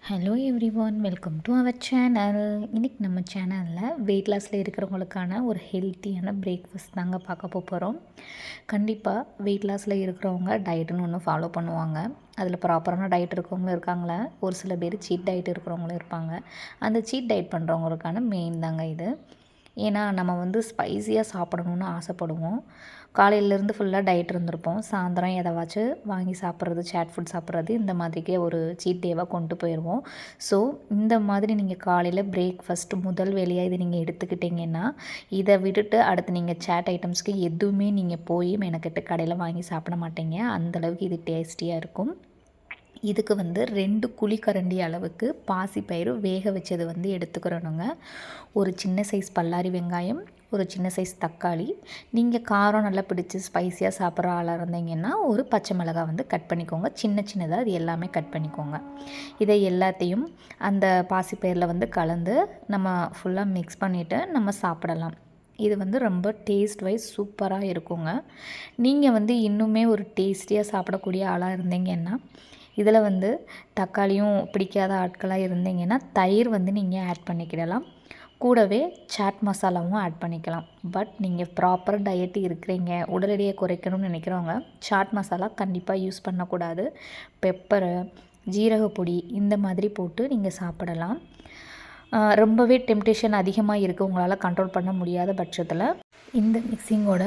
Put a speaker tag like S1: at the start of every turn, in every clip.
S1: Hello everyone, welcome to our channel. இன்றைக்கி நம்ம சேனலில் வெயிட் லாஸில் இருக்கிறவங்களுக்கான ஒரு ஹெல்த்தியான பிரேக்ஃபாஸ்ட் தாங்க பார்க்க போகிறோம். கண்டிப்பாக வெயிட் லாஸில் இருக்கிறவங்க டயட்டுன்னு ஒன்று ஃபாலோ பண்ணுவாங்க. அதில் ப்ராப்பரான டயட் இருக்கவங்களும் இருக்காங்களே, ஒரு சில பேர் சீட் டயட் இருக்கிறவங்களும் இருப்பாங்க. அந்த சீட் டயட் பண்ணுறவங்களுக்கான மெயின் தாங்க இது. ஏன்னா நம்ம ஸ்பைஸியாக சாப்பிடணுன்னு ஆசைப்படுவோம். காலையிலேருந்து ஃபுல்லாக டயட் இருந்திருப்போம். சாயந்தரம் எதாச்சும் வாங்கி சாப்பிட்றது, சேட் ஃபுட் சாப்பிட்றது, இந்த மாதிரிக்கே ஒரு சீட் டேவாக கொண்டு போயிடுவோம். ஸோ இந்த மாதிரி நீங்கள் காலையில் பிரேக்ஃபாஸ்ட்டு முதல் வேலையாக இதை நீங்கள் எடுத்துக்கிட்டிங்கன்னா, இதை விட்டுட்டு அடுத்து நீங்கள் சேட் ஐட்டம்ஸ்க்கு எதுவுமே நீங்கள் போய் மெனக்கெட்டு கடையில் வாங்கி சாப்பிட மாட்டீங்க. அந்தளவுக்கு இது டேஸ்டியாக இருக்கும். இதுக்கு 2 குழிக்கரண்டி அளவுக்கு பாசிப்பயிறு வேக வச்சது எடுத்துக்கிறணுங்க. ஒரு சின்ன சைஸ் பல்லாரி வெங்காயம், ஒரு சின்ன சைஸ் தக்காளி, நீங்கள் காரம் நல்லா பிடிச்சி ஸ்பைஸியாக சாப்பிட்ற ஆளாக இருந்தீங்கன்னா ஒரு பச்சை மிளகாய் கட் பண்ணிக்கோங்க. சின்ன சின்னதாக இது எல்லாமே கட் பண்ணிக்கோங்க. இதை எல்லாத்தையும் அந்த பாசிப்பயிரில் கலந்து நம்ம ஃபுல்லாக மிக்ஸ் பண்ணிவிட்டு நம்ம சாப்பிடலாம். இது ரொம்ப டேஸ்ட் வைஸ் சூப்பராக இருக்குங்க. நீங்கள் இன்னுமே ஒரு டேஸ்டியாக சாப்பிடக்கூடிய ஆளாக இருந்தீங்கன்னா, இதில் தக்காளியும் பிடிக்காத ஆட்களாக இருந்தீங்கன்னா தயிர் நீங்கள் ஆட் பண்ணிக்கிடலாம். கூடவே சாட் மசாலாவும் ஆட் பண்ணிக்கலாம். பட் நீங்கள் ப்ராப்பர் டயட்டு இருக்கிறீங்க, உடல் எடையை குறைக்கணும்னு நினைக்கிறவங்க சாட் மசாலா கண்டிப்பாக யூஸ் பண்ணக்கூடாது. பெப்பரு, ஜீரகப்பொடி இந்த மாதிரி போட்டு நீங்கள் சாப்பிடலாம். ரொம்பவே டெம்டேஷன் அதிகமாக இருக்குது, உங்களால் கண்ட்ரோல் பண்ண முடியாத பட்சத்தில் இந்த மிக்சிங்கோட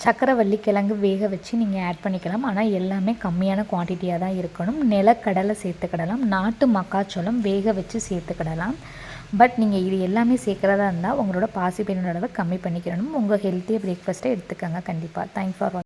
S1: சக்கரவள்ளி கிழங்கு வேக வச்சு நீங்கள் ஆட் பண்ணிக்கலாம். ஆனால் எல்லாமே கம்மியான குவான்டிட்டியாக தான் இருக்கணும். நிலக்கடலை சேர்த்துக்கிடலாம், நாட்டு மக்காச்சோளம் வேக வச்சு சேர்த்துக்கிடலாம். பட் நீங்கள் இது எல்லாமே சேர்க்குறதா இருந்தால் உங்களோட பாசிப்பயிரின் அளவை கம்மி பண்ணிக்கிறணும். உங்கள் ஹெல்த்தியாக பிரேக்ஃபாஸ்ட்டை எடுத்துக்கோங்க கண்டிப்பாக. Thanks for